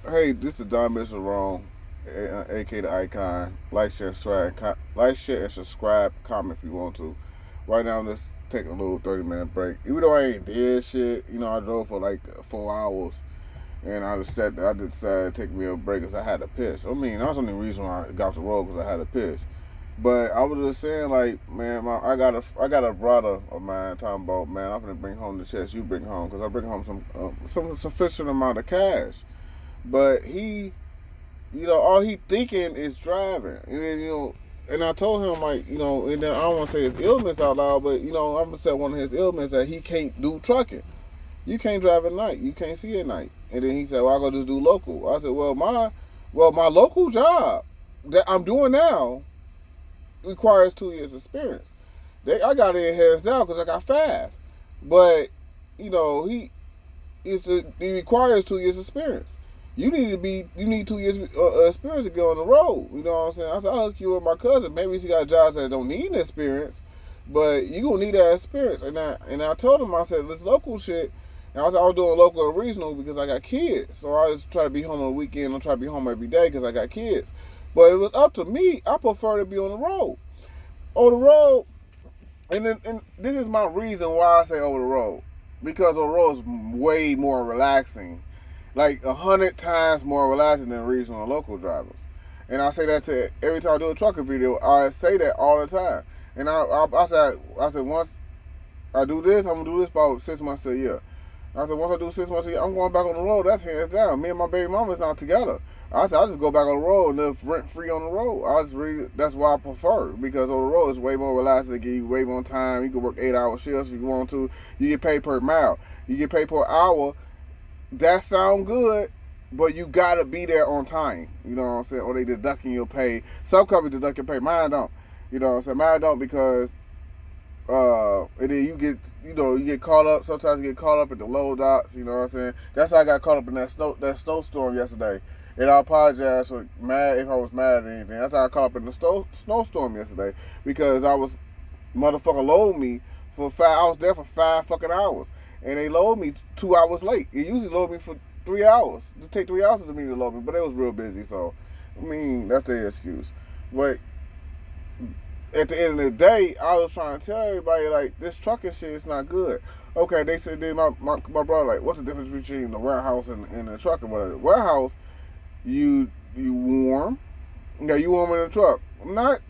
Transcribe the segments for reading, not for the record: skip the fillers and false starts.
Hey, this is Don Mitchell Wrong, aka the Icon. Like, share, and subscribe. Comment if you want to. Right now, I'm just taking a little 30-minute break. Even though I ain't did shit, I drove for like 4 hours, and I decided to take me a break because I had to piss. I mean, that's the only reason why I got the road because I had to piss. But I was just saying, like, man, I got a brother of mine talking about, man, I'm gonna bring home the chest you bring home because I bring home some sufficient amount of cash. But all he thinking is driving. And then, and I told him, like, and then I don't want to say his illness out loud, but, I'm going to say one of his illness that he can't do trucking. You can't drive at night. You can't see at night. And then he said, well, I'll go just do local. I said, well, my local job that I'm doing now requires 2 years experience. I got in hands down because I got 5. But, he requires 2 years experience. You need 2 years experience to get on the road. You know what I'm saying? I said, I'll hook you with my cousin. Maybe she got jobs that don't need experience, but you gonna need that experience. And I told him, I said, this local shit. And I was doing local and regional because I got kids. So I just try to be home on the weekend. I try to be home every day because I got kids. But it was up to me. I prefer to be on the road. On the road, and this is my reason why I say over the road. Because on the road is way more relaxing, like 100 times more relaxing than regional and local drivers. And I say that to every time I do a trucker video. I say that all the time. And I said once I do this, I'm gonna do this about 6 months to a year. I said once I do 6 months a year, I'm going back on the road. That's hands down. Me and my baby mama is not together. I said I just go back on the road and live rent free on the road. That's why I prefer, because on the road it's way more relaxed. They give you way more time. You can work 8 hour shifts if you want to. You get paid per mile. You get paid per hour. That sound good, but you gotta be there on time. You know what I'm saying? Or they deducting your pay. Some companies deduct your pay. Mine don't. You know what I'm saying? Mine don't because and then you get caught up. Sometimes you get caught up at the low docks. You know what I'm saying? That's how I got caught up in that snowstorm yesterday. And I apologize for mad if I was mad at anything. That's how I caught up in the snowstorm yesterday because I was motherfucker load me for 5. I was there for 5 fucking hours, and they load me 2 hours late. It usually load me for 3 hours. It take 3 hours for me to load me, but it was real busy. So, I mean, that's their excuse. But at the end of the day, I was trying to tell everybody, like, this trucking shit is not good. Okay, they said, then my brother, like, what's the difference between the warehouse and the trucking? Whatever. The warehouse, you warm. Yeah, you warm in the truck. Not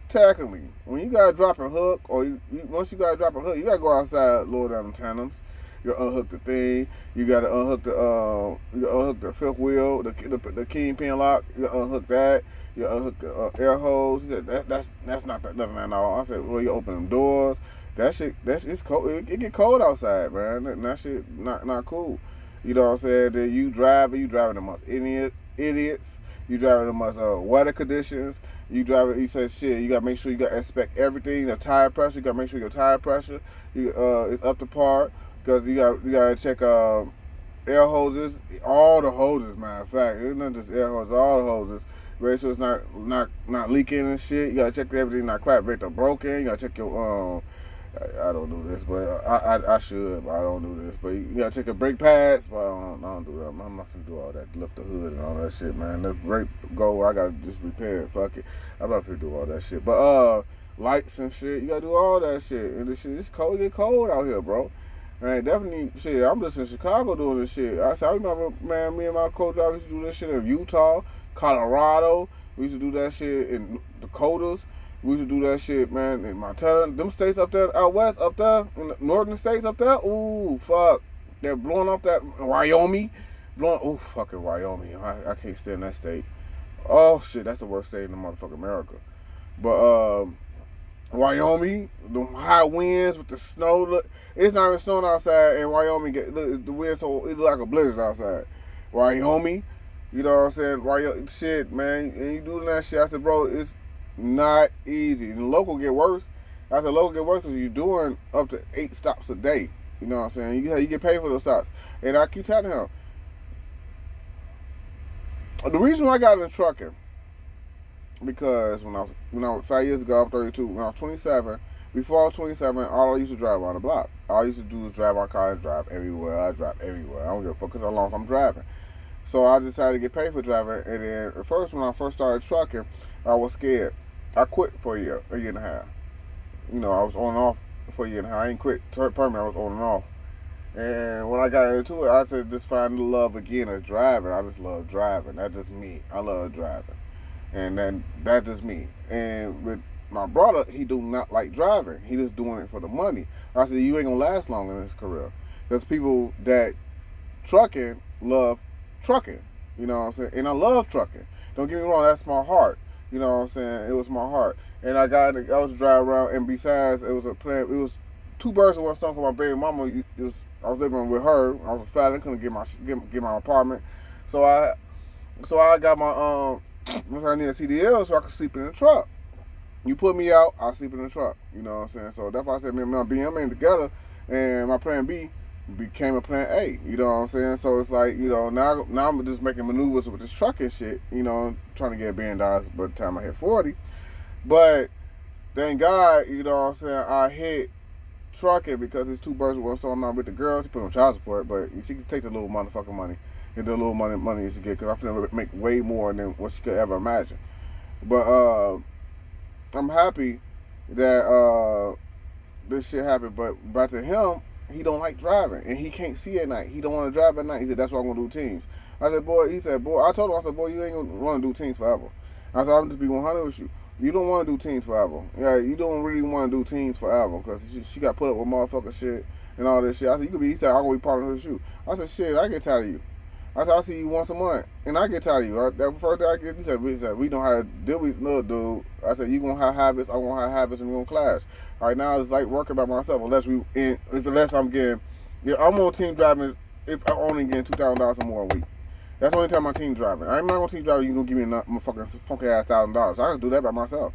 technically. When you gotta drop a hook, or once you gotta drop a hook, you gotta go outside, lower down the tandems. You unhook the thing. You gotta unhook the fifth wheel, the kingpin lock. You gotta unhook that. You unhook the air hose. He said that's not nothing at all. I said, well, you open them doors. That shit, it's cold. It get cold outside, man. That shit not cool. You know what I'm saying? Then you driving amongst idiots. You driving amongst weather conditions. You say shit. You gotta make sure you gotta inspect everything. The tire pressure. You gotta make sure your tire pressure is up to par because you gotta check air hoses, all the hoses. Matter of fact, it's not just air hoses, all the hoses. Make sure it's not leaking and shit. You gotta check everything not cracked, break or broken. You gotta check your I don't do this, but I should, but I don't do this. But you gotta check your brake pads, but I don't do that. I'm not gonna do all that, lift the hood and all that shit, man. Let brake go, I gotta just repair it. Fuck it, I'm not gonna do all that shit. But lights and shit, you gotta do all that shit. And this shit, it's cold, it get cold out here, bro. Man, definitely shit. I'm just in Chicago doing this shit. I remember, man, me and my co-driver used to do this shit in Utah, Colorado. We used to do that shit in Dakotas. We used to do that shit, man, in Montana. Them states up there, out west, up there, in the northern states up there. Ooh, fuck. They're blowing off that Wyoming. Fucking Wyoming. I can't stand that state. Oh, shit, that's the worst state in the motherfucking America. But, Wyoming, the high winds with the snow. Look, it's not even snowing outside, and Wyoming, the wind so it look like a blizzard outside. Wyoming, you know what I'm saying? Wyoming, shit, man, and you doing that shit. I said, bro, it's not easy. And the local get worse. I said, local get worse because you're doing up to 8 stops a day. You know what I'm saying? You get paid for those stops. And I keep telling him, the reason why I got into trucking, because when I was 5 years ago, I'm 32. When I was 27, before I was 27, all I used to drive around the block. All I used to do is drive my car and drive everywhere. I drive everywhere. I don't give a fuck because how long I'm driving. So I decided to get paid for driving. And then at first, when I first started trucking, I was scared. I quit for a year and a half. I was on and off for a year and a half. I ain't quit permanent. I was on and off. And when I got into it, I said just find the love again of driving. I just love driving. That's just me. I love driving. And then that's just me. And with my brother, he do not like driving. He just doing it for the money. I said, you ain't gonna last long in this career. There's people that trucking love trucking. You know what I'm saying? And I love trucking. Don't get me wrong, that's my heart. You know what I'm saying? It was my heart. And I was driving around, and besides, it was two birds in one stone for my baby mama. I was living with her. I was fat. I couldn't get my apartment. So I got my I need a CDL so I could sleep in the truck. You put me out, I'll sleep in the truck. You know what I'm saying? So that's why I said me and my BM ain't together, and my plan B became a plan A. You know what I'm saying? So it's like, now I'm just making maneuvers with this trucking shit, trying to get $1 billion by the time I hit 40. But thank God, you know what I'm saying, I hit trucking because it's two birds with one stone. I'm not with the girl. She put on child support, but she can take the little motherfucking money and the little money she get, because I feel like make way more than what she could ever imagine. But I'm happy that this shit happened. But to him, he don't like driving, and he can't see at night. He don't want to drive at night. He said, that's why I'm gonna do teams. I said, boy. He said, boy. I told him, I said, boy, you ain't gonna want to do teams forever. I said, I'm just be 100 with you. You don't want to do teams forever. Yeah, you don't really want to do teams forever, because she got put up with motherfucker shit and all this shit. I said, you could be. He said, I'm gonna be part of her shoe. I said, shit, I get tired of you. I said, I see you once a month, and I get tired of you. That first day I get, he said, we don't have to deal with no dude. I said, you gonna have habits, I gonna have habits, and we gonna clash. Right now it's like working by myself, unless I'm getting, I'm on team driving if I'm only getting $2,000 or more a week. That's the only time my team driving. I'm not gonna team driving. You gonna give me a fucking funky ass $1,000? I can do that by myself.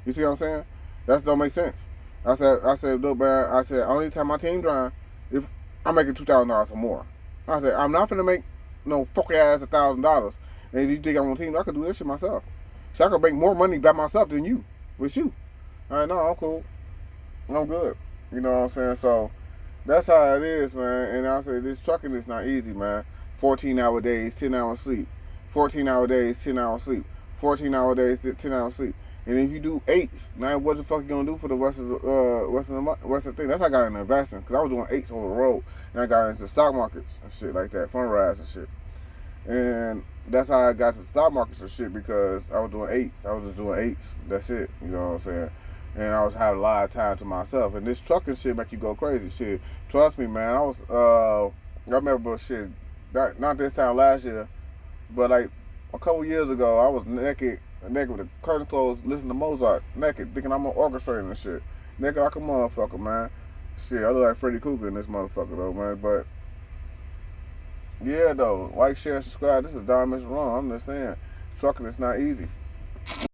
You see what I'm saying? That don't make sense. I said, look, man. I said, only time my team drive, if I'm making $2,000 or more. I said, I'm not finna make no funky ass $1,000. And you think I'm on team? I can do this shit myself. So I can make more money by myself than you with you. All right, no, I'm cool. I'm good. You know what I'm saying? So that's how it is, man. And I say this trucking is not easy, man. 14-hour days, 10 hours sleep. 14-hour days, 10 hours sleep. 14-hour days, 10 hours sleep. And if you do 8s, now what the fuck you gonna do for the rest of the thing? That's how I got into investing, because I was doing 8s on the road, and I got into stock markets and shit like that, fundraise and shit. And that's how I got to stock markets and shit, because I was doing 8s. I was just doing 8s. That's it. You know what I'm saying? And I was having a lot of time to myself. And this trucking shit make you go crazy. Shit, trust me, man. I remember shit. Not this time last year, but like a couple years ago, I was naked with the curtain closed, listening to Mozart, naked, thinking I'm orchestrating and shit. Naked like a motherfucker, man. Shit, I look like Freddy Krueger in this motherfucker, though, man. But yeah, though, like, share, subscribe. This is Don Mr. Wrong. I'm just saying, trucking is not easy.